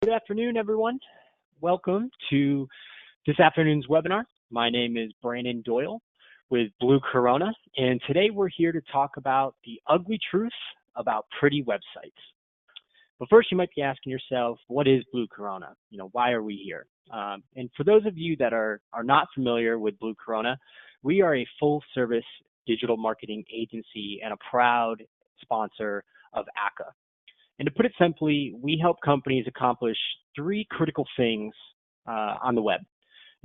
Good afternoon, everyone. Welcome to this afternoon's webinar. My name is Brandon Doyle with Blue Corona, and today we're here to talk about the ugly truth about pretty websites. But first, you might be asking yourself, what is Blue Corona? Why are we here? And for those of you that are not familiar with Blue Corona, we are a full-service digital marketing agency and a proud sponsor of ACA. And to put it simply, we help companies accomplish three critical things on the web.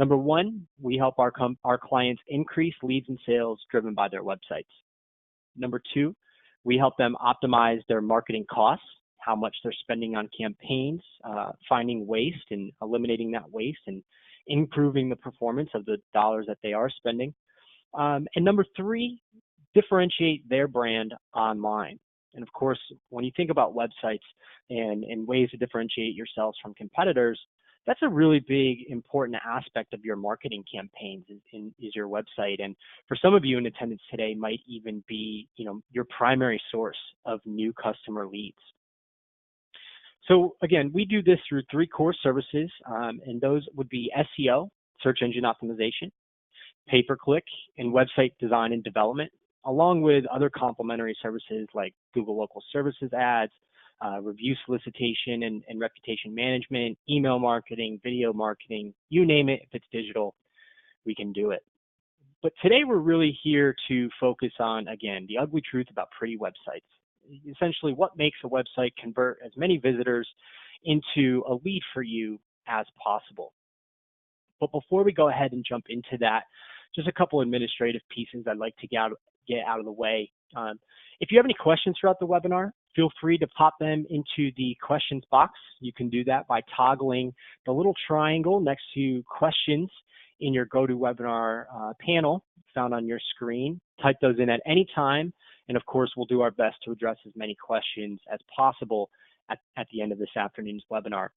Number one, we help our clients increase leads and sales driven by their websites. Number two, we help them optimize their marketing costs, how much they're spending on campaigns, finding waste and eliminating that waste and improving the performance of the dollars that they are spending. And number three, differentiate their brand online. And of course, when you think about websites and ways to differentiate yourselves from competitors, that's a really big, important aspect of your marketing campaigns is your website. And for some of you in attendance today might even be, your primary source of new customer leads. So again, we do this through three core services, and those would be SEO, search engine optimization, pay-per-click, and website design and development, along with other complementary services like Google Local Services ads, review solicitation and reputation management, email marketing, video marketing, you name it. If it's digital, we can do it. But today we're really here to focus on, again, the ugly truth about pretty websites. Essentially, what makes a website convert as many visitors into a lead for you as possible. But before we go ahead and jump into that, just a couple administrative pieces I'd like to get out of the way. If you have any questions throughout the webinar, feel free to pop them into the questions box. You can do that by toggling the little triangle next to questions in your GoToWebinar panel found on your screen. Type those in at any time, and of course, we'll do our best to address as many questions as possible at the end of this afternoon's webinar.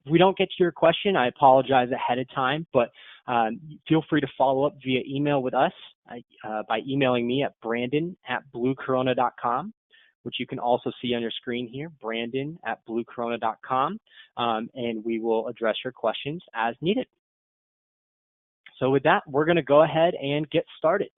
If we don't get to your question, I apologize ahead of time, but feel free to follow up via email with us by emailing me at brandon@bluecorona.com, which you can also see on your screen here, brandon@bluecorona.com, and we will address your questions as needed. So with that, we're going to go ahead and get started.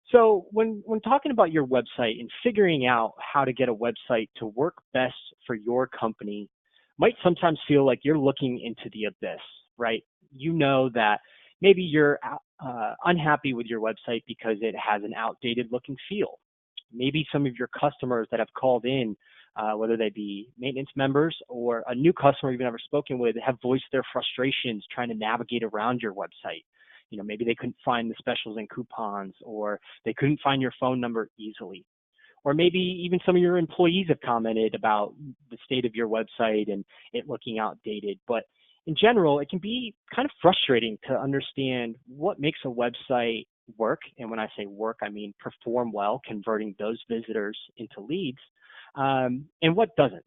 So when talking about your website and figuring out how to get a website to work best for your company might sometimes feel like you're looking into the abyss, right? You know that maybe you're unhappy with your website because it has an outdated look and feel. Maybe some of your customers that have called in, whether they be maintenance members or a new customer you've never spoken with, have voiced their frustrations trying to navigate around your website. Maybe they couldn't find the specials and coupons, or they couldn't find your phone number easily. Or maybe even some of your employees have commented about the state of your website and it looking outdated. But in general, it can be kind of frustrating to understand what makes a website work. And when I say work, I mean perform well, converting those visitors into leads, and what doesn't.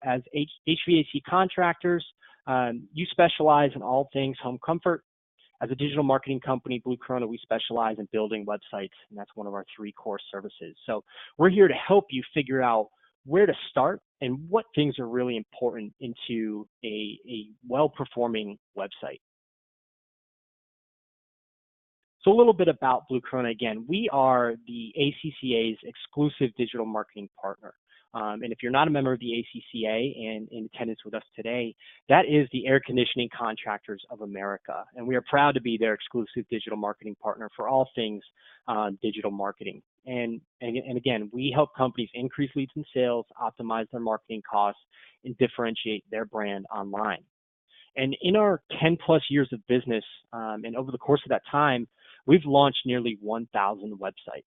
As HVAC contractors, you specialize in all things home comfort. As a digital marketing company, Blue Corona, we specialize in building websites, and that's one of our three core services. So we're here to help you figure out where to start and what things are really important into a well-performing website. So a little bit about Blue Corona. Again, we are the ACCA's exclusive digital marketing partner. And if you're not a member of the ACCA and in attendance with us today, that is the Air Conditioning Contractors of America. And we are proud to be their exclusive digital marketing partner for all things digital marketing. And again, we help companies increase leads and sales, optimize their marketing costs, and differentiate their brand online. And in our 10 plus years of business, and over the course of that time, we've launched nearly 1,000 websites.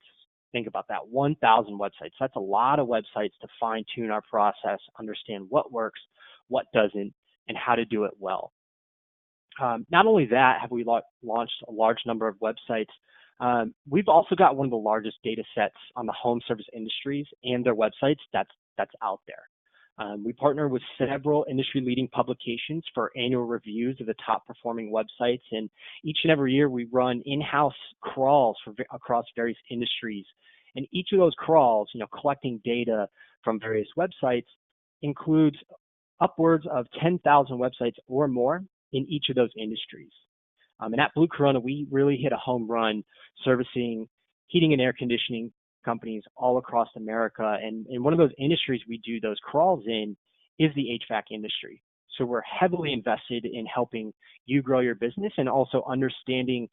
Think about that, 1,000 websites. That's a lot of websites to fine tune our process, understand what works, what doesn't, and how to do it well. Not only that, have we launched a large number of websites, we've also got one of the largest data sets on the home service industries and their websites that's out there. We partner with several industry-leading publications for annual reviews of the top-performing websites, and each and every year we run in-house crawls across various industries And each of those crawls, collecting data from various websites includes upwards of 10,000 websites or more in each of those industries. And at Blue Corona, we really hit a home run servicing heating and air conditioning companies all across America. And one of those industries we do those crawls in is the HVAC industry. So we're heavily invested in helping you grow your business and also understanding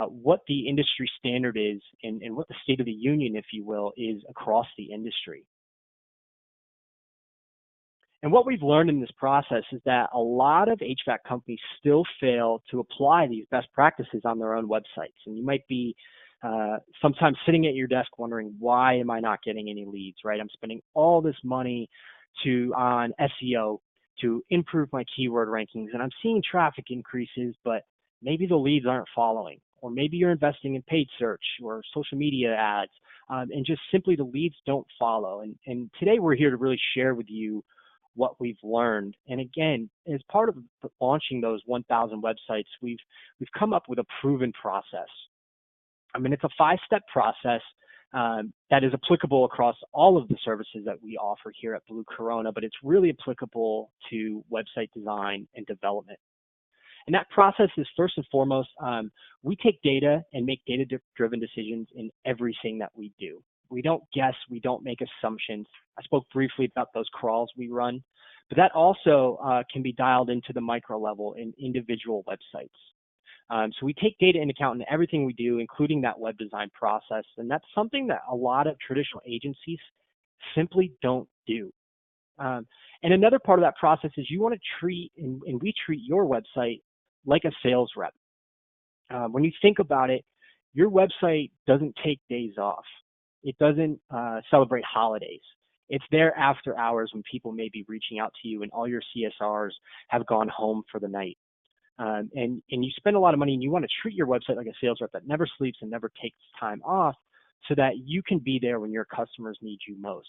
what the industry standard is and what the state of the union, if you will, is across the industry. And what we've learned in this process is that a lot of HVAC companies still fail to apply these best practices on their own websites. And you might be sometimes sitting at your desk wondering, why am I not getting any leads, right? I'm spending all this money on SEO to improve my keyword rankings, and I'm seeing traffic increases, but maybe the leads aren't following. Or maybe you're investing in paid search or social media ads, and just simply the leads don't follow. And today we're here to really share with you what we've learned. And again, as part of launching those 1,000 websites, we've come up with a proven process. I mean, it's a 5-step process that is applicable across all of the services that we offer here at Blue Corona, but it's really applicable to website design and development. And that process is first and foremost, we take data and make data-driven decisions in everything that we do. We don't guess, we don't make assumptions. I spoke briefly about those crawls we run, but that also can be dialed into the micro level in individual websites. So we take data into account in everything we do, including that web design process. And that's something that a lot of traditional agencies simply don't do. And another part of that process is you want to treat, and we treat your website like a sales rep. When you think about it, your website doesn't take days off. It doesn't celebrate holidays. It's there after hours when people may be reaching out to you and all your CSRs have gone home for the night. And you spend a lot of money and you want to treat your website like a sales rep that never sleeps and never takes time off so that you can be there when your customers need you most.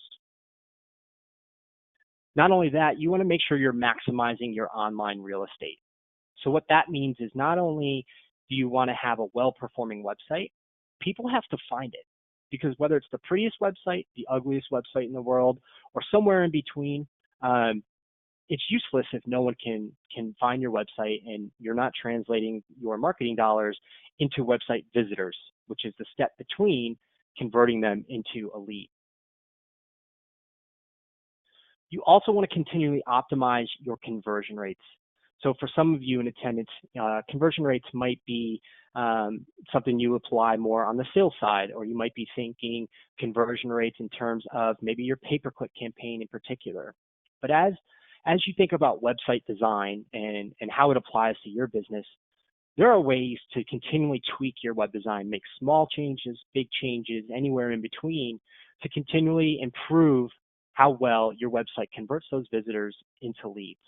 Not only that, you want to make sure you're maximizing your online real estate. So what that means is not only do you want to have a well-performing website, people have to find it. Because whether it's the prettiest website, the ugliest website in the world, or somewhere in between, it's useless if no one can find your website and you're not translating your marketing dollars into website visitors, which is the step between converting them into a lead. You also want to continually optimize your conversion rates. So for some of you in attendance, conversion rates might be something you apply more on the sales side, or you might be thinking conversion rates in terms of maybe your pay-per-click campaign in particular. But as you think about website design and how it applies to your business, there are ways to continually tweak your web design, make small changes, big changes, anywhere in between to continually improve how well your website converts those visitors into leads.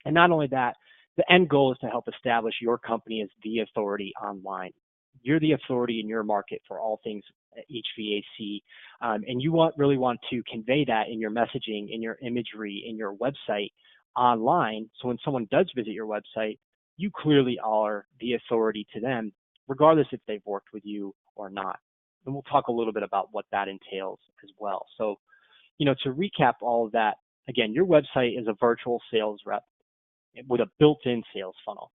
And not only that, the end goal is to help establish your company as the authority online. You're the authority in your market for all things HVAC, and you really want to convey that in your messaging, in your imagery, in your website online. So when someone does visit your website, you clearly are the authority to them, regardless if they've worked with you or not. And we'll talk a little bit about what that entails as well. So, to recap all of that, again, your website is a virtual sales rep with a built-in sales funnel.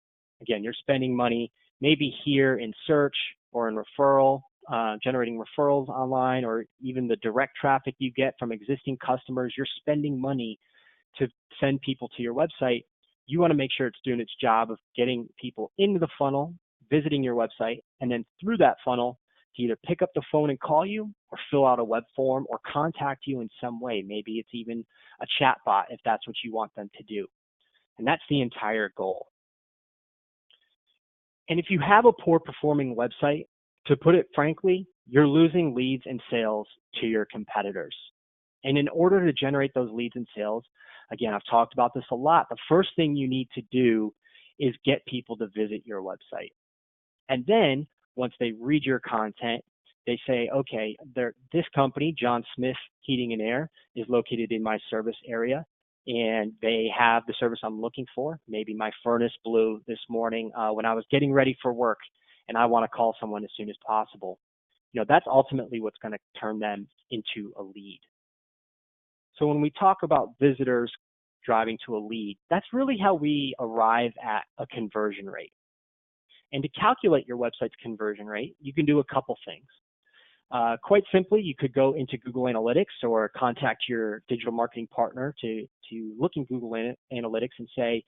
Again, you're spending money maybe here in search or in referral, generating referrals online, or even the direct traffic you get from existing customers. You're spending money to send people to your website. You want to make sure it's doing its job of getting people into the funnel, visiting your website, and then through that funnel to either pick up the phone and call you or fill out a web form or contact you in some way. Maybe it's even a chat bot if that's what you want them to do. And that's the entire goal. And if you have a poor performing website, to put it frankly, you're losing leads and sales to your competitors. And in order to generate those leads and sales, again, I've talked about this a lot. The first thing you need to do is get people to visit your website. And then once they read your content, they say, okay, this company, John Smith Heating and Air, is located in my service area, and they have the service I'm looking for. Maybe my furnace blew this morning when I was getting ready for work, and I want to call someone as soon as possible. That's ultimately what's going to turn them into a lead. So when we talk about visitors driving to a lead, that's really how we arrive at a conversion rate. And to calculate your website's conversion rate, you can do a couple things. Quite simply, you could go into Google Analytics or contact your digital marketing partner to look in Google Analytics and say,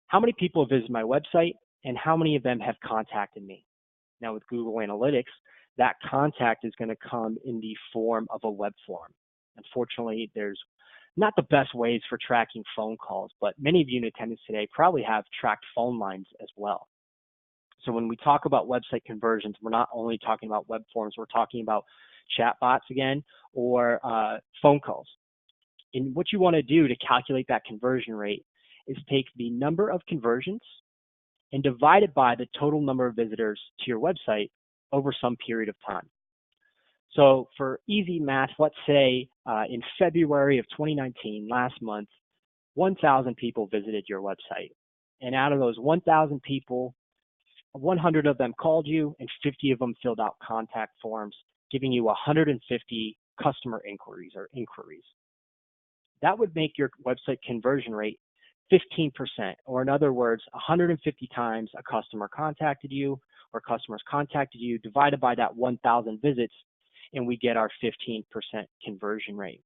how many people have visited my website and how many of them have contacted me? Now with Google Analytics, that contact is going to come in the form of a web form. Unfortunately, there's not the best ways for tracking phone calls, but many of you in attendance today probably have tracked phone lines as well. So when we talk about website conversions, we're not only talking about web forms, we're talking about chat bots again, or phone calls. And what you want to do to calculate that conversion rate is take the number of conversions and divide it by the total number of visitors to your website over some period of time. So for easy math, let's say in February of 2019, last month, 1,000 people visited your website. And out of those 1,000 people, 100 of them called you and 50 of them filled out contact forms, giving you 150 customer inquiries. That would make your website conversion rate 15%, or in other words, 150 times a customer contacted you or customers contacted you divided by that 1,000 visits, and we get our 15% conversion rate.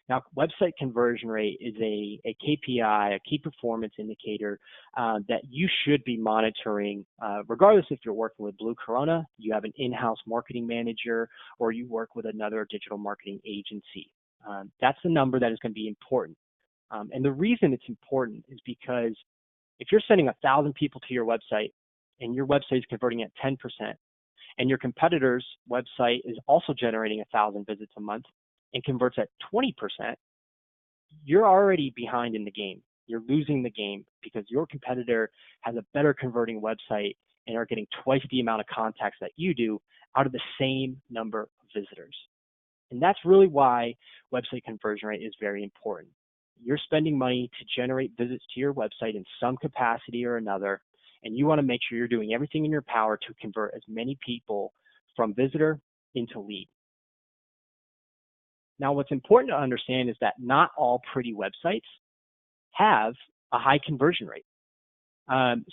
Now, website conversion rate is a KPI, a key performance indicator that you should be monitoring, regardless if you're working with Blue Corona, you have an in-house marketing manager, or you work with another digital marketing agency. That's the number that is going to be important. And the reason it's important is because if you're sending 1,000 people to your website and your website is converting at 10%, and your competitor's website is also generating 1,000 visits a month and converts at 20%, you're already behind in the game. You're losing the game because your competitor has a better converting website and are getting twice the amount of contacts that you do out of the same number of visitors. And that's really why website conversion rate is very important. You're spending money to generate visits to your website in some capacity or another, and you want to make sure you're doing everything in your power to convert as many people from visitor into lead. Now, what's important to understand is that not all pretty websites have a high conversion rate.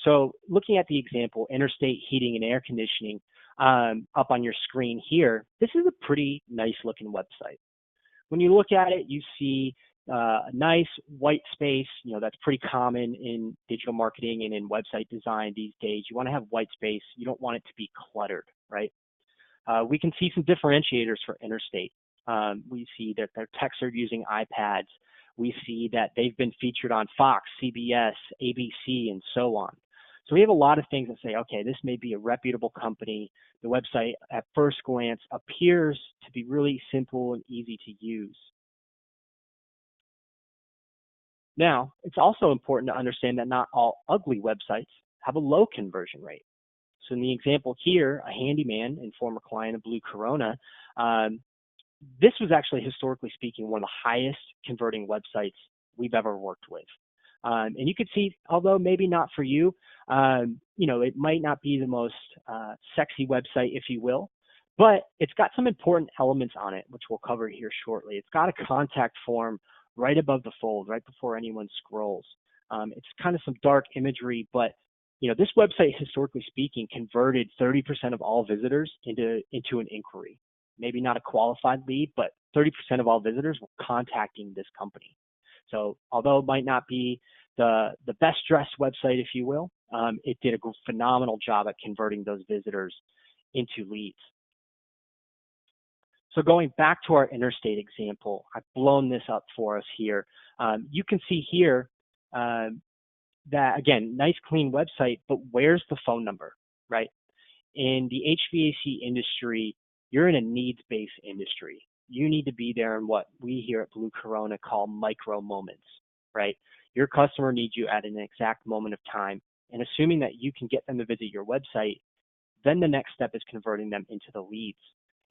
So looking at the example, Interstate Heating and Air Conditioning up on your screen here, this is a pretty nice looking website. When you look at it, you see a nice white space. That's pretty common in digital marketing and in website design these days. You want to have white space. You don't want it to be cluttered, right? We can see some differentiators for Interstate. We see that their techs are using iPads. We see that they've been featured on Fox, CBS, ABC, and so on. So we have a lot of things that say, okay, this may be a reputable company. The website at first glance appears to be really simple and easy to use. Now, it's also important to understand that not all ugly websites have a low conversion rate. So in the example here, a handyman and former client of Blue Corona, this was actually, historically speaking, one of the highest converting websites we've ever worked with. And you could see, although maybe not for you, it might not be the most sexy website, if you will, but it's got some important elements on it, which we'll cover here shortly. It's got a contact form right above the fold, right before anyone scrolls. It's kind of some dark imagery, but this website, historically speaking, converted 30% of all visitors into an inquiry. Maybe not a qualified lead, but 30% of all visitors were contacting this company. So although it might not be the best dressed website, if you will, it did a phenomenal job at converting those visitors into leads. So going back to our Interstate example, I've blown this up for us here. You can see here that, again, nice clean website, but where's the phone number, right? In the HVAC industry, you're in a needs-based industry. You need to be there in what we here at Blue Corona call micro moments, right? Your customer needs you at an exact moment of time. And assuming that you can get them to visit your website, then the next step is converting them into the leads.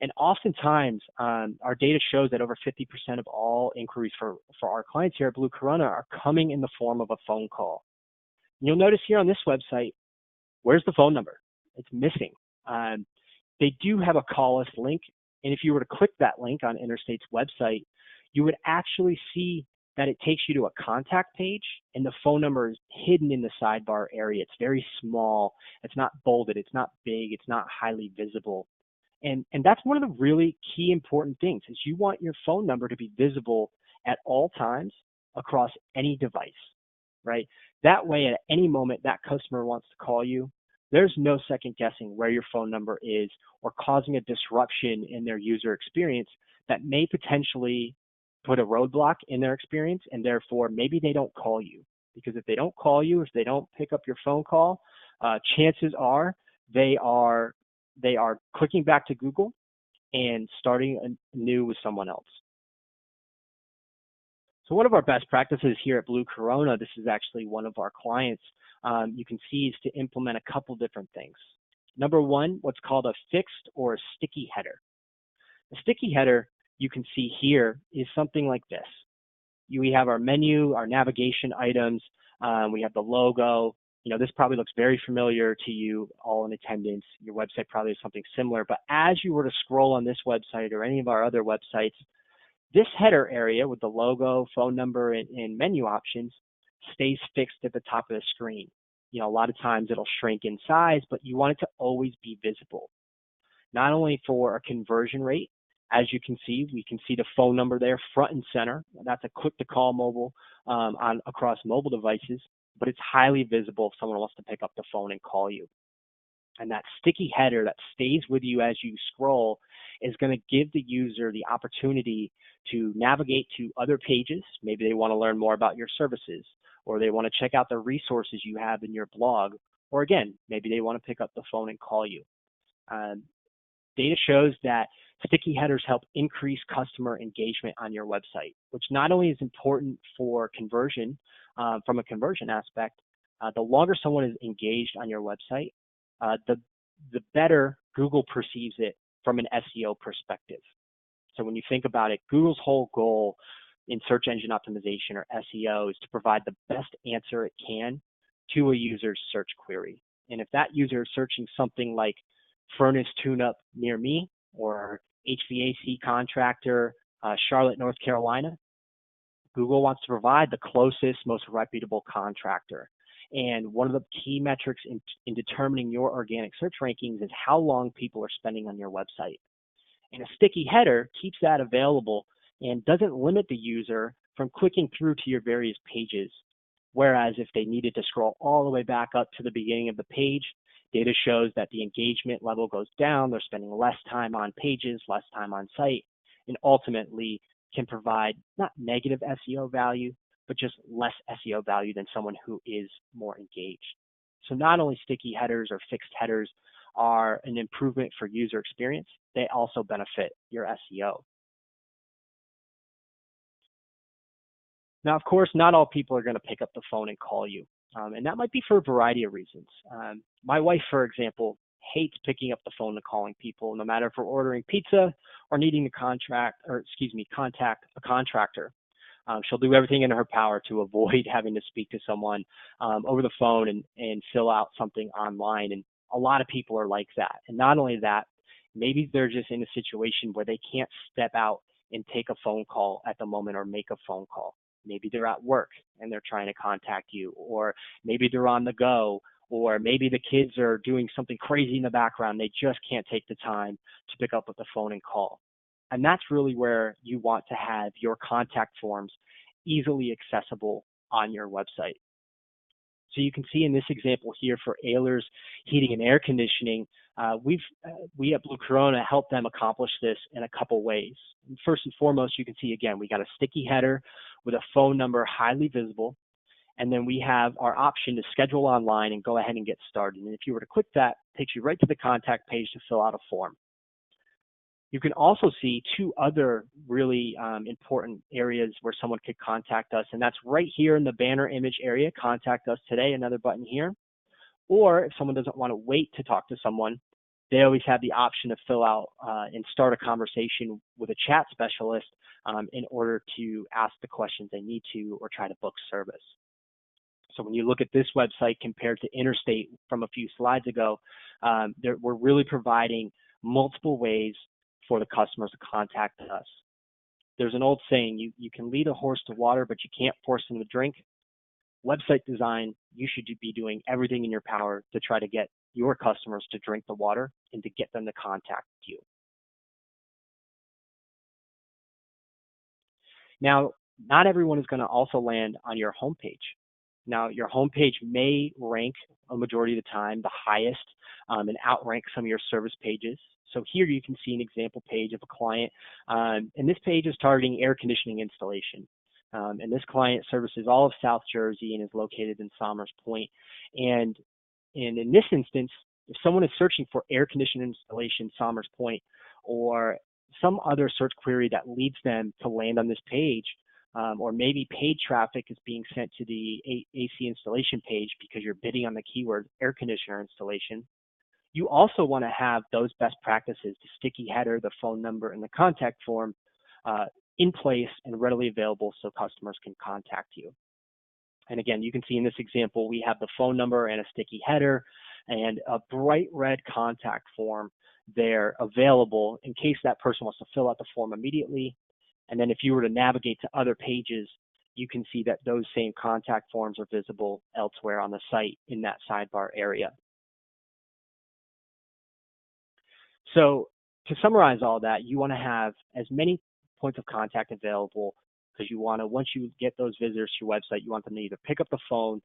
And oftentimes, our data shows that over 50% of all inquiries for our clients here at Blue Corona are coming in the form of a phone call. And you'll notice here on this website, where's the phone number? It's missing. they do have a call us link. And if you were to click that link on Interstate's website, you would actually see that it takes you to a contact page, and the phone number is hidden in the sidebar area. It's very small. It's not bolded. It's not big. It's not highly visible. And that's one of the really key important things is you want your phone number to be visible at all times across any device, right? That way, at any moment that customer wants to call you, there's no second guessing where your phone number is or causing a disruption in their user experience that may potentially put a roadblock in their experience, and therefore maybe they don't call you. Because if they don't call you, if they don't pick up your phone call, chances are they are clicking back to Google and starting anew with someone else. So one of our best practices here at Blue Corona, this is actually one of our clients, you can see is to implement a couple different things. Number one, what's called a fixed or a sticky header. A sticky header you can see here is something like this. We have our menu, our navigation items, we have the logo. This probably looks very familiar to you all in attendance. Your website probably has something similar, but as you were to scroll on this website or any of our other websites, this header area with the logo, phone number, and menu options stays fixed at the top of the screen. A lot of times it'll shrink in size, but you want it to always be visible. Not only for a conversion rate, as you can see, we can see the phone number there front and center. That's a click-to-call mobile across mobile devices, but it's highly visible if someone wants to pick up the phone and call you. And that sticky header that stays with you as you scroll is going to give the user the opportunity to navigate to other pages. Maybe they want to learn more about your services, or they want to check out the resources you have in your blog, or again, maybe they want to pick up the phone and call you. Data shows that sticky headers help increase customer engagement on your website, which not only is important for conversion, from a conversion aspect, the longer someone is engaged on your website, the better Google perceives it from an SEO perspective. So when you think about it, Google's whole goal in search engine optimization or SEO is to provide the best answer it can to a user's search query. And if that user is searching something like furnace tune-up near me or HVAC contractor, Charlotte, North Carolina, Google wants to provide the closest, most reputable contractor. And one of the key metrics in determining your organic search rankings is how long people are spending on your website. And a sticky header keeps that available and doesn't limit the user from clicking through to your various pages. Whereas if they needed to scroll all the way back up to the beginning of the page, data shows that the engagement level goes down. They're spending less time on pages, less time on site, and ultimately can provide not negative SEO value, but just less SEO value than someone who is more engaged. So not only sticky headers or fixed headers are an improvement for user experience, they also benefit your SEO. Now, of course, not all people are going to pick up the phone and call you. And that might be for a variety of reasons. My wife, for example, hates picking up the phone and calling people, no matter if we're ordering pizza or needing to contact a contractor. She'll do everything in her power to avoid having to speak to someone over the phone and fill out something online. And a lot of people are like that. And not only that, maybe they're just in a situation where they can't step out and take a phone call at the moment or make a phone call. Maybe they're at work and they're trying to contact you, or maybe they're on the go, or maybe the kids are doing something crazy in the background. They just can't take the time to pick up with the phone and call. And that's really where you want to have your contact forms easily accessible on your website. So you can see in this example here for Ehlers Heating and Air Conditioning, we at Blue Corona help them accomplish this in a couple ways. First and foremost, you can see again, we got a sticky header with a phone number highly visible. And then we have our option to schedule online and go ahead and get started. And if you were to click that, it takes you right to the contact page to fill out a form. You can also see two other really important areas where someone could contact us, and that's right here in the banner image area, contact us today, another button here. Or if someone doesn't want to wait to talk to someone, they always have the option to fill out and start a conversation with a chat specialist in order to ask the questions they need to or try to book service. So when you look at this website compared to Interstate from a few slides ago, we're really providing multiple ways for the customers to contact us. There's an old saying, you can lead a horse to water, but you can't force him to drink. Website design, you should be doing everything in your power to try to get your customers to drink the water and to get them to contact you. Now, not everyone is going to also land on your homepage. Now, your homepage may rank a majority of the time the highest and outrank some of your service pages. So here you can see an example page of a client, and this page is targeting air conditioning installation. And this client services all of South Jersey and is located in Somers Point. And in this instance, if someone is searching for air conditioning installation Somers Point or some other search query that leads them to land on this page, or maybe paid traffic is being sent to the AC installation page because you're bidding on the keyword air conditioner installation, you also want to have those best practices, the sticky header, the phone number, and the contact form in place and readily available so customers can contact you. And again, you can see in this example, we have the phone number and a sticky header and a bright red contact form there available in case that person wants to fill out the form immediately. And then if you were to navigate to other pages, you can see that those same contact forms are visible elsewhere on the site in that sidebar area. So to summarize all that, you want to have as many points of contact available because you want to, once you get those visitors to your website, you want them to either pick up the phone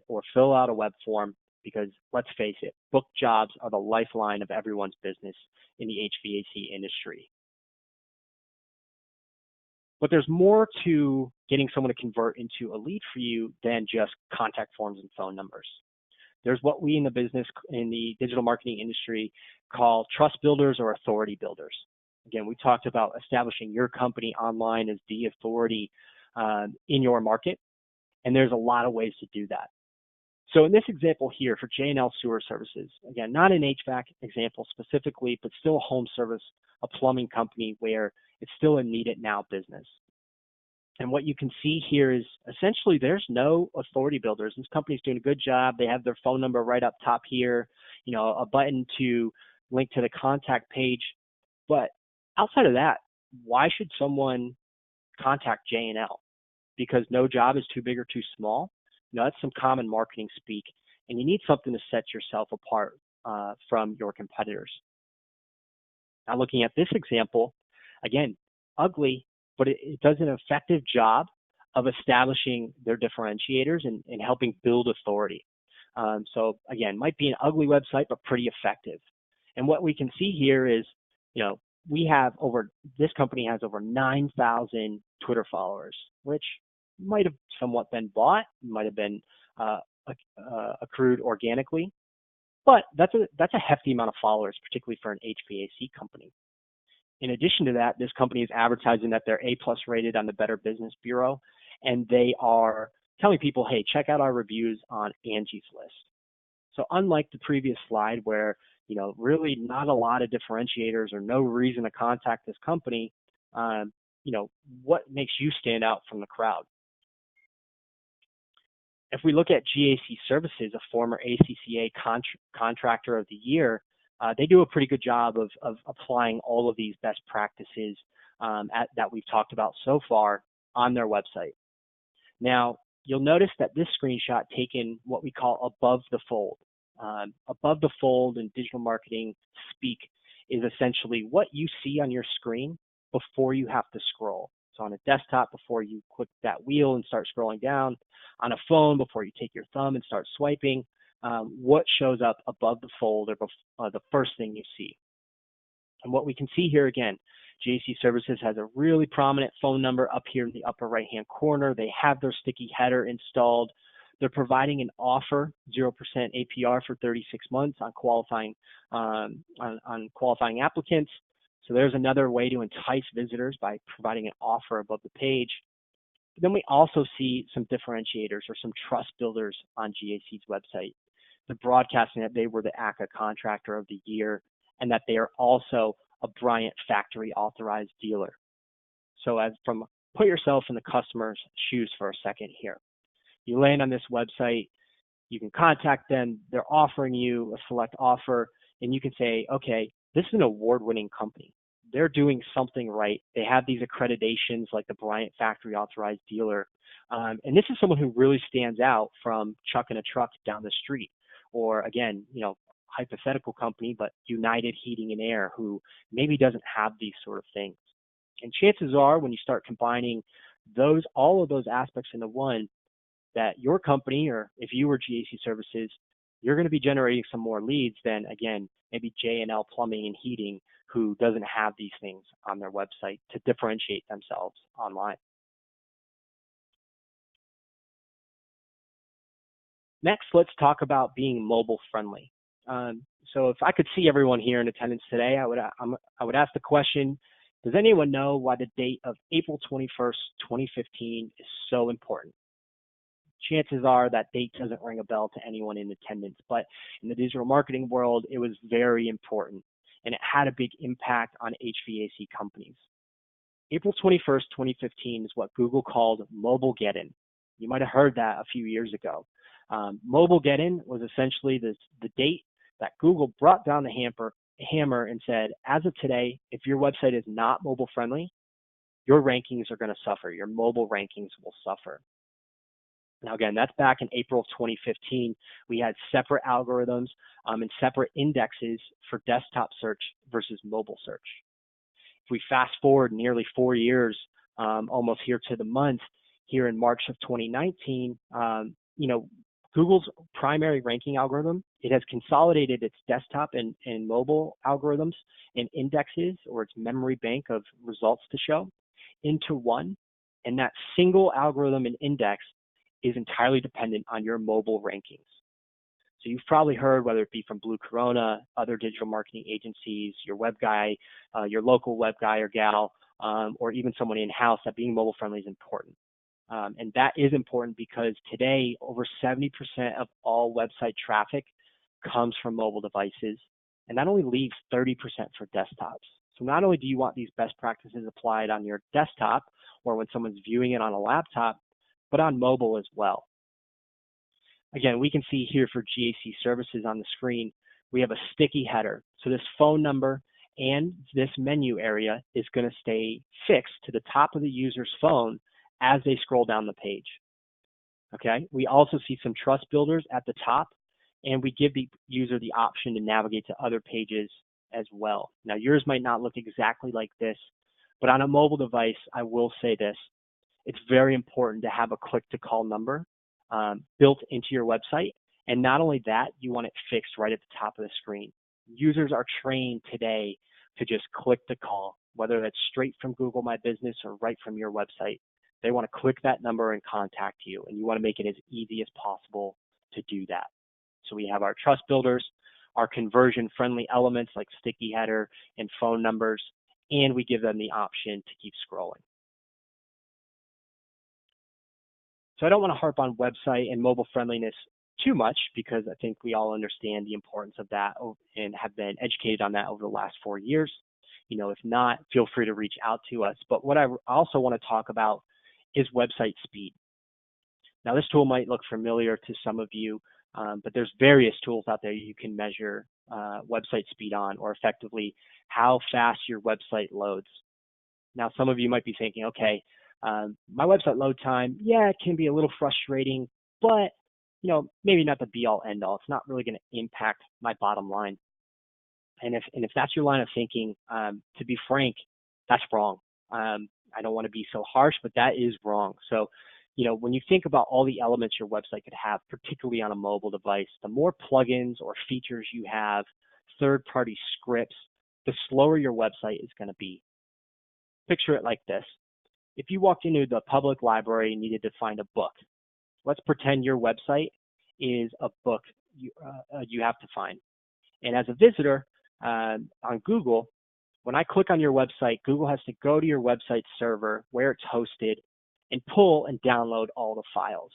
or fill out a web form because let's face it, book jobs are the lifeline of everyone's business in the HVAC industry. But there's more to getting someone to convert into a lead for you than just contact forms and phone numbers. There's what we in the business, in the digital marketing industry, call trust builders or authority builders. Again, we talked about establishing your company online as the authority in your market, and there's a lot of ways to do that. So in this example here for J&L Sewer Services, again, not an HVAC example specifically, but still a home service, a plumbing company where it's still a need it now business. And what you can see here is essentially there's no authority builders. This company's doing a good job. They have their phone number right up top here, you know, a button to link to the contact page. But outside of that, why should someone contact J&L? Because no job is too big or too small. You know, that's some common marketing speak, and you need something to set yourself apart from your competitors. Now, looking at this example, again, ugly, but it does an effective job of establishing their differentiators and helping build authority. So again, might be an ugly website, but pretty effective. And what we can see here is, you know, this company has over 9,000 Twitter followers, which might have somewhat been bought, might have been accrued organically, but that's a hefty amount of followers, particularly for an HVAC company. In addition to that, this company is advertising that they're A+ rated on the Better Business Bureau, and they are telling people, hey, check out our reviews on Angie's List. So unlike the previous slide where, you know, really not a lot of differentiators or no reason to contact this company, you know, what makes you stand out from the crowd? If we look at GAC Services, a former ACCA Contractor of the Year, they do a pretty good job of applying all of these best practices that we've talked about so far on their website. Now, you'll notice that this screenshot taken what we call above the fold. Above the fold in digital marketing speak is essentially what you see on your screen before you have to scroll. So on a desktop, before you click that wheel and start scrolling down, on a phone, before you take your thumb and start swiping, what shows up above the fold or the first thing you see. And what we can see here again, GAC Services has a really prominent phone number up here in the upper right-hand corner. They have their sticky header installed. They're providing an offer, 0% APR for 36 months on qualifying applicants. So there's another way to entice visitors by providing an offer above the page. But then we also see some differentiators or some trust builders on GAC's website. The broadcasting that they were the ACCA Contractor of the Year and that they are also a Bryant Factory authorized dealer. So put yourself in the customer's shoes for a second here. You land on this website, you can contact them, they're offering you a select offer, and you can say, okay, This is an award-winning company. They're doing something right. They have these accreditations like the Bryant Factory Authorized Dealer. And this is someone who really stands out from chucking a truck down the street. Or again, hypothetical company, but United Heating and Air, who maybe doesn't have these sort of things. And chances are when you start combining all of those aspects into one, that your company, or if you were GAC Services, you're going to be generating some more leads than, again, maybe J&L Plumbing and Heating, who doesn't have these things on their website to differentiate themselves online. Next, let's talk about being mobile friendly. So if I could see everyone here in attendance today, I would ask the question, does anyone know why the date of April 21st, 2015 is so important? Chances are that date doesn't ring a bell to anyone in attendance, but in the digital marketing world, it was very important, and it had a big impact on HVAC companies. April 21st, 2015 is what Google called Mobile Get-In. You might have heard that a few years ago. Mobile Get-In was essentially the date that Google brought down the hammer and said, as of today, if your website is not mobile friendly, your rankings are going to suffer. Your mobile rankings will suffer. Now, again, that's back in April of 2015. We had separate algorithms and separate indexes for desktop search versus mobile search. If we fast forward nearly 4 years, almost here to the month, here in March of 2019, Google's primary ranking algorithm, it has consolidated its desktop and mobile algorithms and indexes, or its memory bank of results to show, into one. And that single algorithm and index is entirely dependent on your mobile rankings. So you've probably heard, whether it be from Blue Corona, other digital marketing agencies, your web guy, your local web guy or gal, or even someone in-house, that being mobile friendly is important. And that is important because today, over 70% of all website traffic comes from mobile devices, and that only leaves 30% for desktops. So not only do you want these best practices applied on your desktop or when someone's viewing it on a laptop, but on mobile as well. Again, we can see here for GAC Services on the screen, we have a sticky header. So this phone number and this menu area is going to stay fixed to the top of the user's phone as they scroll down the page. Okay, we also see some trust builders at the top, and we give the user the option to navigate to other pages as well. Now, yours might not look exactly like this, but on a mobile device, I will say this. It's very important to have a click-to-call number built into your website. And not only that, you want it fixed right at the top of the screen. Users are trained today to just click the call, whether that's straight from Google My Business or right from your website. They want to click that number and contact you, and you want to make it as easy as possible to do that. So we have our trust builders, our conversion-friendly elements like sticky header and phone numbers, and we give them the option to keep scrolling. So I don't want to harp on website and mobile friendliness too much because I think we all understand the importance of that and have been educated on that over the last 4 years. If not, feel free to reach out to us. But what I also want to talk about is website speed. Now, this tool might look familiar to some of you, but there's various tools out there you can measure website speed on, or effectively how fast your website loads. Now, some of you might be thinking, okay, my website load time, yeah, it can be a little frustrating, but maybe not the be all end all. It's not really going to impact my bottom line. And if that's your line of thinking, to be frank, that's wrong. I don't want to be so harsh, but that is wrong. So, when you think about all the elements your website could have, particularly on a mobile device, the more plugins or features you have, third-party scripts, the slower your website is going to be. Picture it like this. If you walked into the public library and needed to find a book, let's pretend your website is a book you have to find. And as a visitor on Google, when I click on your website, Google has to go to your website server where it's hosted and pull and download all the files.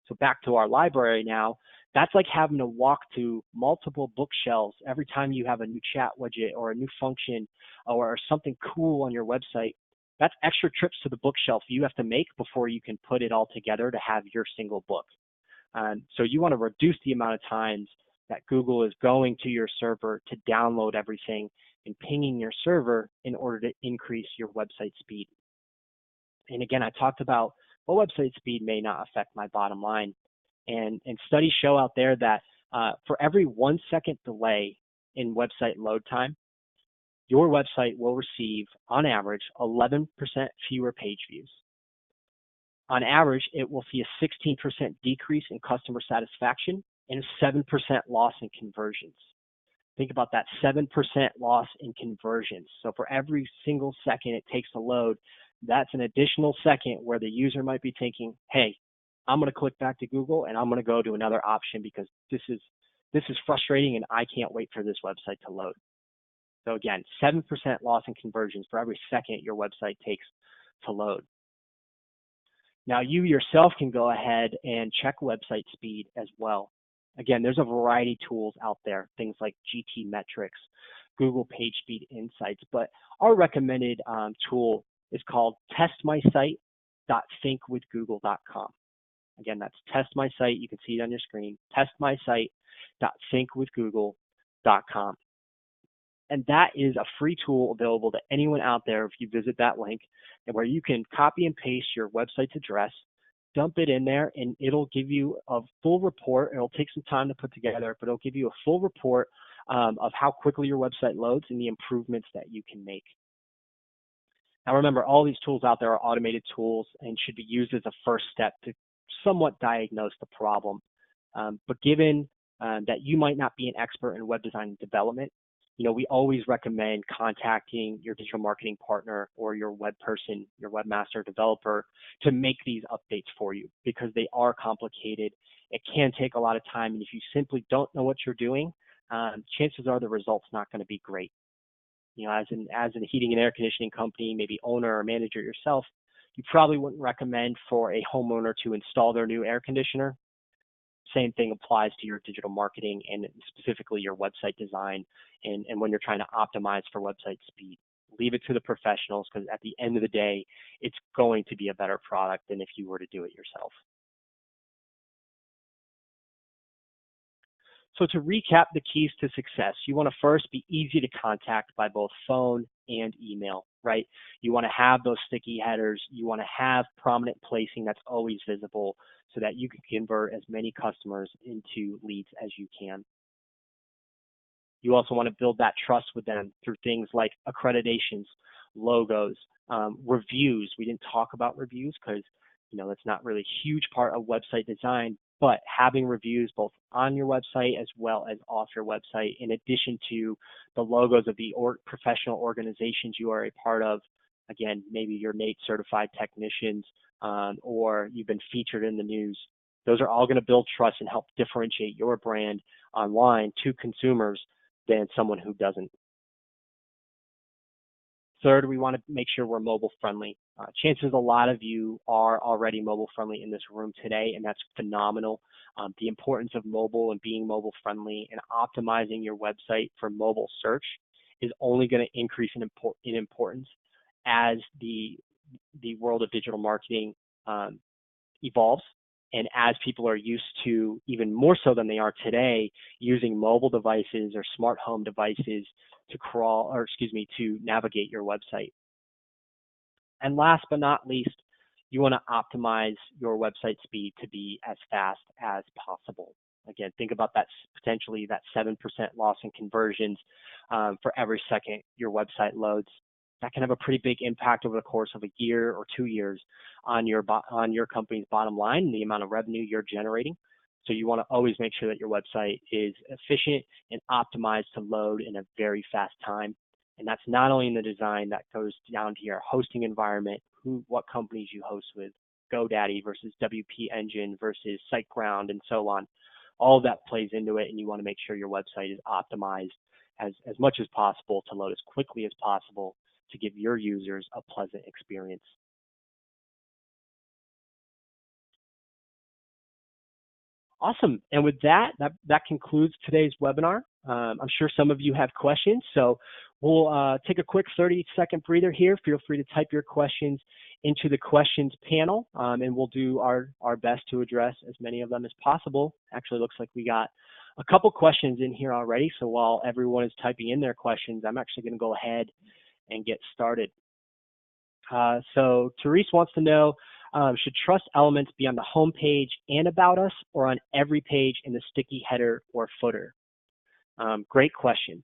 So back to our library now, that's like having to walk to multiple bookshelves every time you have a new chat widget or a new function or something cool on your website. That's extra trips to the bookshelf you have to make before you can put it all together to have your single book. So you want to reduce the amount of times that Google is going to your server to download everything and pinging your server in order to increase your website speed. And again, I talked about what website speed may not affect my bottom line. And studies show out there that for every 1 second delay in website load time, your website will receive, on average, 11% fewer page views. On average, it will see a 16% decrease in customer satisfaction and a 7% loss in conversions. Think about that, 7% loss in conversions. So for every single second it takes to load, that's an additional second where the user might be thinking, hey, I'm going to click back to Google and I'm going to go to another option because this is frustrating and I can't wait for this website to load. So again, 7% loss in conversions for every second your website takes to load. Now you yourself can go ahead and check website speed as well. Again, there's a variety of tools out there, things like GT metrics, Google Page Speed Insights, but our recommended tool is called testmysite.thinkwithgoogle.com. Again, that's testmysite. You can see it on your screen, testmysite.thinkwithgoogle.com. And that is a free tool available to anyone out there if you visit that link, and where you can copy and paste your website's address, dump it in there, and it'll give you a full report. It'll take some time to put together, but it'll give you a full report of how quickly your website loads and the improvements that you can make. Now remember, all these tools out there are automated tools and should be used as a first step to somewhat diagnose the problem. But given that you might not be an expert in web design and development, we always recommend contacting your digital marketing partner or your web person, your webmaster developer, to make these updates for you, because they are complicated. It can take a lot of time, and if you simply don't know what you're doing, chances are the result's not going to be great. As a heating and air conditioning company, maybe owner or manager yourself, you probably wouldn't recommend for a homeowner to install their new air conditioner. Same thing applies to your digital marketing and specifically your website design and when you're trying to optimize for website speed. Leave it to the professionals, because at the end of the day, it's going to be a better product than if you were to do it yourself. So to recap the keys to success, you want to first be easy to contact by both phone and email, right? You want to have those sticky headers. You want to have prominent placing that's always visible so that you can convert as many customers into leads as you can. You also want to build that trust with them through things like accreditations, logos, reviews. We didn't talk about reviews because that's not really a huge part of website design, but having reviews both on your website as well as off your website, in addition to the logos of the professional organizations you are a part of. Again, maybe you're NATE certified technicians or you've been featured in the news. Those are all going to build trust and help differentiate your brand online to consumers than someone who doesn't. Third, we want to make sure we're mobile friendly. Chances a lot of you are already mobile friendly in this room today, and that's phenomenal. The importance of mobile and being mobile friendly and optimizing your website for mobile search is only going to increase in importance as the world of digital marketing evolves, and as people are used to, even more so than they are today, using mobile devices or smart home devices to navigate your website. And last but not least, you want to optimize your website speed to be as fast as possible. Again, think about that, potentially that 7% loss in conversions for every second your website loads. That can have a pretty big impact over the course of a year or 2 years on your company's bottom line and the amount of revenue you're generating. So you want to always make sure that your website is efficient and optimized to load in a very fast time. And that's not only in the design, that goes down to your hosting environment, what companies you host with, GoDaddy versus WP Engine versus SiteGround, and so on. All of that plays into it, and you want to make sure your website is optimized as much as possible to load as quickly as possible to give your users a pleasant experience. Awesome. And with that concludes today's webinar. I'm sure some of you have questions, so we'll take a quick 30-second breather here. Feel free to type your questions into the questions panel, and we'll do our best to address as many of them as possible. Actually, looks like we got a couple questions in here already. So while everyone is typing in their questions, I'm actually going to go ahead and get started. So Therese wants to know, should trust elements be on the home page and about us, or on every page in the sticky header or footer? Great question.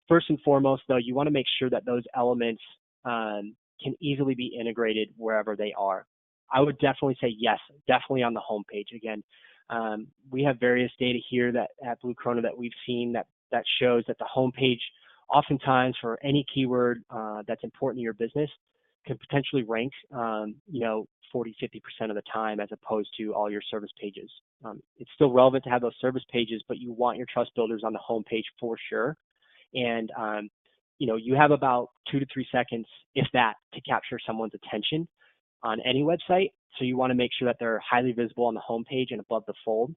First and foremost, though, you want to make sure that those elements can easily be integrated wherever they are. I would definitely say yes, definitely on the home page. Again, we have various data here that at Blue Corona that we've seen that shows that the home page, oftentimes for any keyword that's important to your business, can potentially rank, 40, 50% of the time, as opposed to all your service pages. It's still relevant to have those service pages, but you want your trust builders on the home page for sure. And you have about 2 to 3 seconds, if that, to capture someone's attention on any website. So you want to make sure that they're highly visible on the home page and above the fold.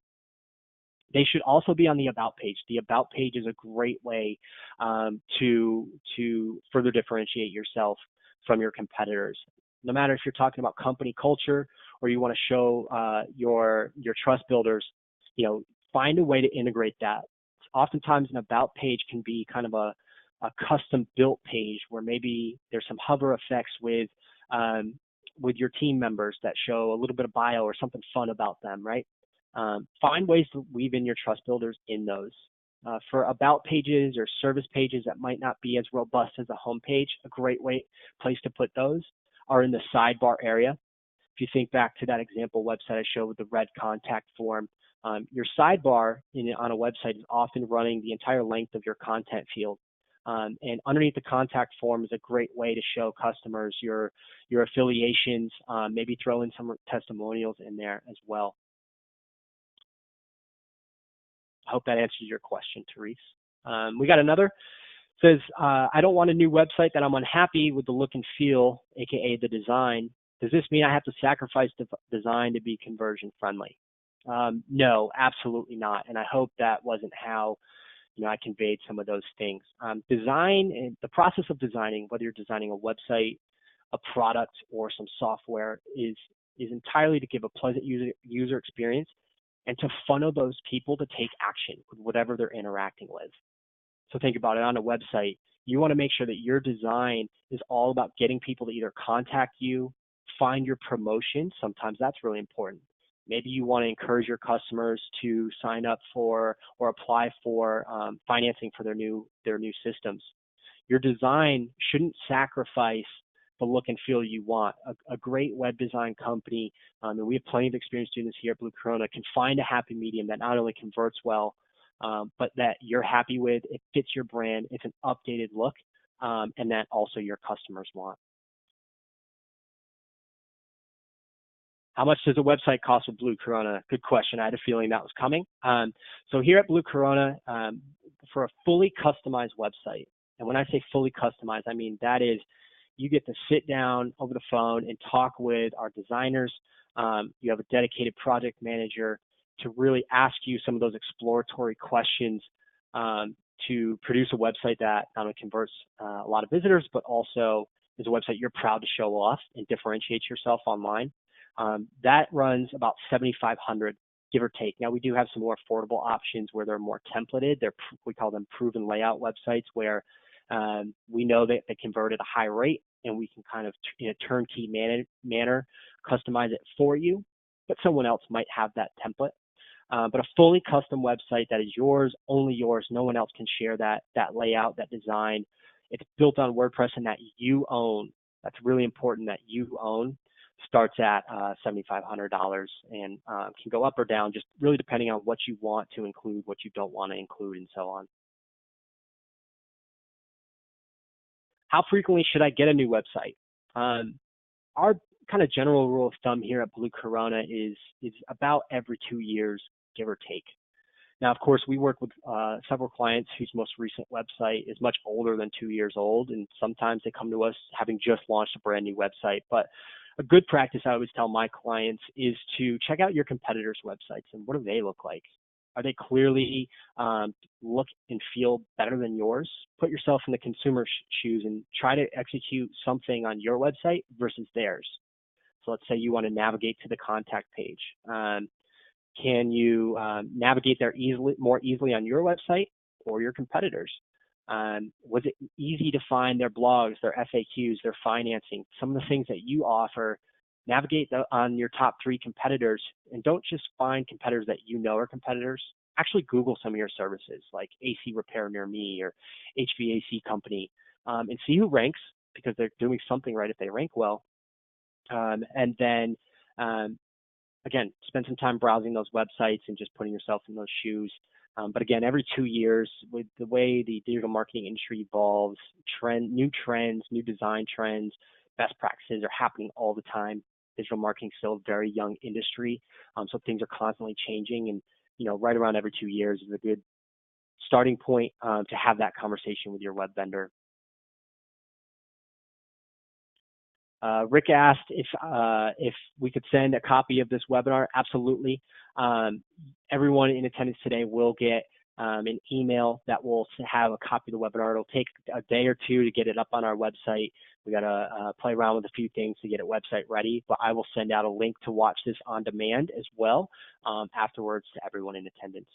They should also be on the about page. The about page is a great way to further differentiate yourself from your competitors. No matter if you're talking about company culture or you want to show your trust builders, find a way to integrate that. Oftentimes an about page can be kind of a custom built page where maybe there's some hover effects with your team members that show a little bit of bio or something fun about them, right? Find ways to weave in your trust builders in those. For about pages or service pages that might not be as robust as a home page, a great place to put those are in the sidebar area. If you think back to that example website I showed with the red contact form, your sidebar on a website is often running the entire length of your content field. And underneath the contact form is a great way to show customers your affiliations, maybe throw in some testimonials in there as well. I hope that answers your question, Therese. We got another. Says, I don't want a new website that I'm unhappy with the look and feel, aka the design. Does this mean I have to sacrifice the design to be conversion friendly? No, absolutely not. And I hope that wasn't how I conveyed some of those things. Design and the process of designing, whether you're designing a website, a product, or some software, is entirely to give a pleasant user experience and to funnel those people to take action with whatever they're interacting with. So think about it. On a website, you want to make sure that your design is all about getting people to either contact you, find your promotion. Sometimes that's really important. Maybe you want to encourage your customers to sign up for or apply for financing for their new systems. Your design shouldn't sacrifice the look and feel you want. A great web design company, and we have plenty of experience doing this here at Blue Corona, can find a happy medium that not only converts well, but that you're happy with, it fits your brand, it's an updated look, and that also your customers want. How much does a website cost with Blue Corona? Good question. I had a feeling that was coming. So here at Blue Corona, for a fully customized website, and when I say fully customized, I mean that is you get to sit down over the phone and talk with our designers. You have a dedicated project manager to really ask you some of those exploratory questions to produce a website that not only converts a lot of visitors, but also is a website you're proud to show off and differentiate yourself online. That runs about $7,500, give or take. Now we do have some more affordable options where they're more templated. We call them proven layout websites, where we know that they convert at a high rate, and we can kind of in a turnkey manner customize it for you, but someone else might have that template. But a fully custom website that is yours, only yours, no one else can share that layout, that design. It's built on WordPress and that you own. That's really important, that you own. Starts at $7,500 and can go up or down, just really depending on what you want to include, what you don't want to include, and so on. How frequently should I get a new website? Our kind of general rule of thumb here at Blue Corona is about every 2 years, give or take. Now, of course, we work with several clients whose most recent website is much older than 2 years old, and sometimes they come to us having just launched a brand new website. But a good practice I always tell my clients is to check out your competitors' websites and what do they look like? Are they clearly look and feel better than yours? Put yourself in the consumer shoes and try to execute something on your website versus theirs. So let's say you want to navigate to the contact page. Can you navigate there more easily on your website or your competitors? Was it easy to find their blogs, their FAQs, their financing, some of the things that you offer? Navigate on your top 3 competitors, and don't just find competitors that you know are competitors. Actually Google some of your services like AC Repair Near Me or HVAC Company, and see who ranks, because they're doing something right if they rank well. And then again, spend some time browsing those websites and just putting yourself in those shoes. But again, every 2 years, with the way the digital marketing industry evolves, new trends, new design trends, best practices are happening all the time. Digital marketing is still a very young industry, so things are constantly changing. And right around every 2 years is a good starting point to have that conversation with your web vendor. Rick asked if we could send a copy of this webinar. Absolutely. Everyone in attendance today will get an email that will have a copy of the webinar. It'll take a day or 2 to get it up on our website. We got to play around with a few things to get it website ready, but I will send out a link to watch this on demand as well afterwards to everyone in attendance.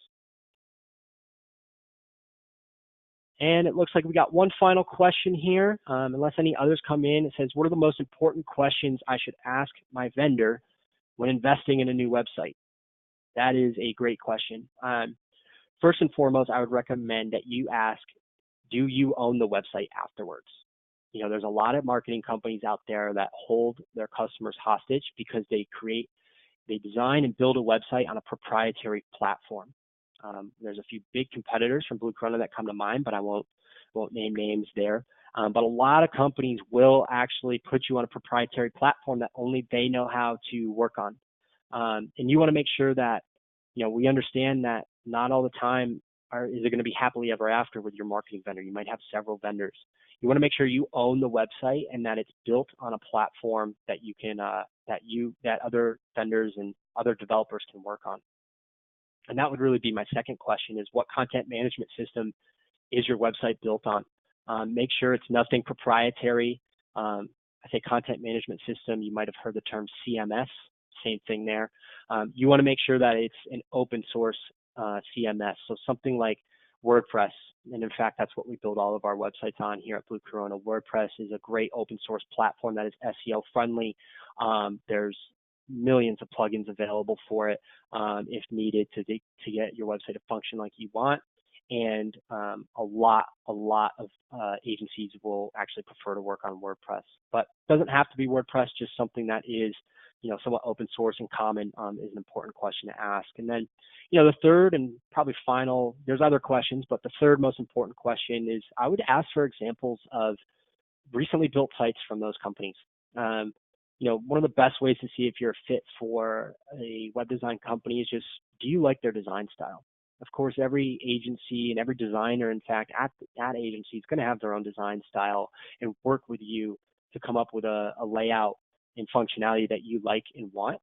And it looks like we got one final question here, unless any others come in. It says, what are the most important questions I should ask my vendor when investing in a new website? That is a great question. First and foremost, I would recommend that you ask, do you own the website afterwards? There's a lot of marketing companies out there that hold their customers hostage because they design and build a website on a proprietary platform. There's a few big competitors from Blue Corona that come to mind, but I won't name names there. But a lot of companies will actually put you on a proprietary platform that only they know how to work on. And you want to make sure that, we understand that not all the time is it going to be happily ever after with your marketing vendor. You might have several vendors. You want to make sure you own the website and that it's built on a platform that you can that other vendors and other developers can work on. And that would really be my second question, is what content management system is your website built on? Make sure it's nothing proprietary. I say content management system, you might have heard the term CMS, same thing there. You want to make sure that it's an open source CMS, so something like WordPress. And in fact, that's what we build all of our websites on here at Blue Corona. WordPress is a great open source platform that is SEO friendly. There's millions of plugins available for it if needed to get your website to function like you want. And a lot of agencies will actually prefer to work on WordPress, but it doesn't have to be WordPress. Just something that is somewhat open source and common is an important question to ask. And then the third and probably final, there's other questions, but the third most important question is I would ask for examples of recently built sites from those companies. One of the best ways to see if you're a fit for a web design company is just, do you like their design style? Of course, every agency and every designer, in fact, at that agency is going to have their own design style and work with you to come up with a layout and functionality that you like and want.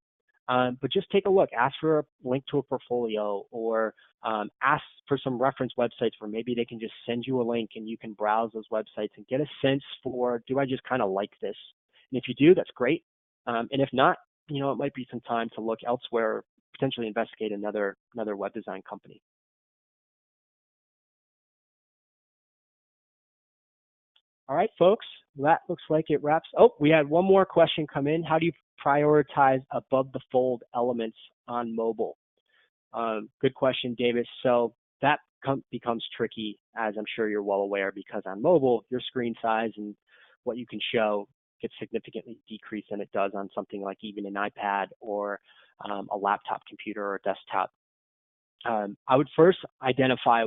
But just take a look, ask for a link to a portfolio, or ask for some reference websites where maybe they can just send you a link and you can browse those websites and get a sense for, do I just kind of like this? And if you do, that's great. And if not, it might be some time to look elsewhere, potentially investigate another web design company. All right, folks, that looks like it wraps. Oh, we had one more question come in. How do you prioritize above the fold elements on mobile? Good question, Davis. So that becomes tricky, as I'm sure you're well aware, because on mobile, your screen size and what you can show gets significantly decreased than it does on something like even an iPad or a laptop computer or a desktop. I would first identify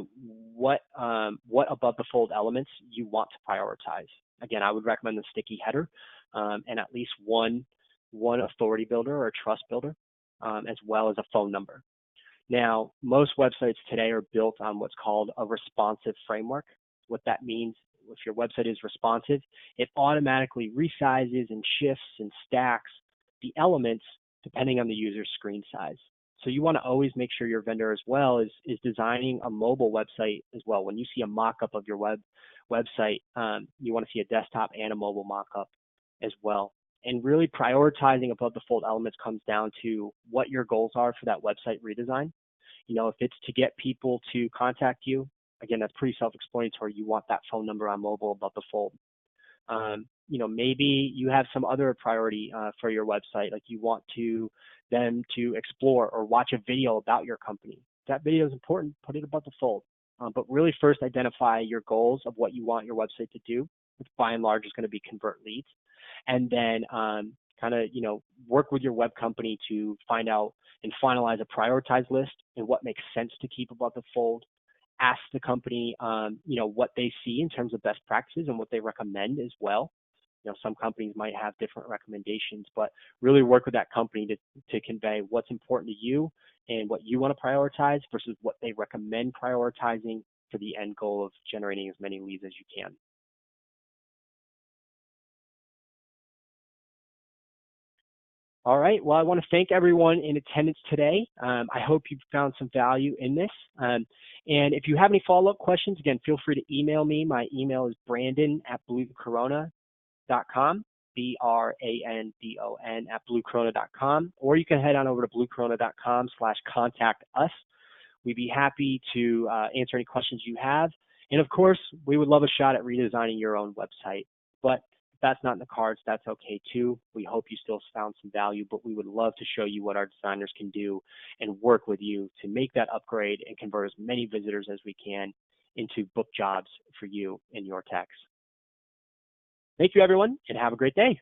what above the fold elements you want to prioritize. Again, I would recommend the sticky header and at least one authority builder or trust builder, as well as a phone number. Now, most websites today are built on what's called a responsive framework. What that means, if your website is responsive, it automatically resizes and shifts and stacks the elements depending on the user's screen size. So you want to always make sure your vendor as well is designing a mobile website as well. When you see a mock-up of your website, you want to see a desktop and a mobile mock-up as well. And really prioritizing above the fold elements comes down to what your goals are for that website redesign. If it's to get people to contact you, again, that's pretty self-explanatory. You want that phone number on mobile above the fold. Maybe you have some other priority for your website, like you want them to explore or watch a video about your company. If that video is important, put it above the fold. But really first identify your goals of what you want your website to do, which by and large is going to be convert leads. And then work with your web company to find out and finalize a prioritized list and what makes sense to keep above the fold. Ask the company, what they see in terms of best practices and what they recommend as well. Some companies might have different recommendations, but really work with that company to convey what's important to you and what you want to prioritize versus what they recommend prioritizing for the end goal of generating as many leads as you can. All right. Well, I want to thank everyone in attendance today. I hope you've found some value in this. And if you have any follow-up questions, again, feel free to email me. My email is brandon@bluecorona.com, BRANDON@bluecorona.com, or you can head on over to bluecorona.com/contact us. We'd be happy to answer any questions you have. And of course, we would love a shot at redesigning your own website. But if that's not in the cards, that's okay too. We hope you still found some value, but we would love to show you what our designers can do and work with you to make that upgrade and convert as many visitors as we can into book jobs for you in your techs. Thank you, everyone, and have a great day.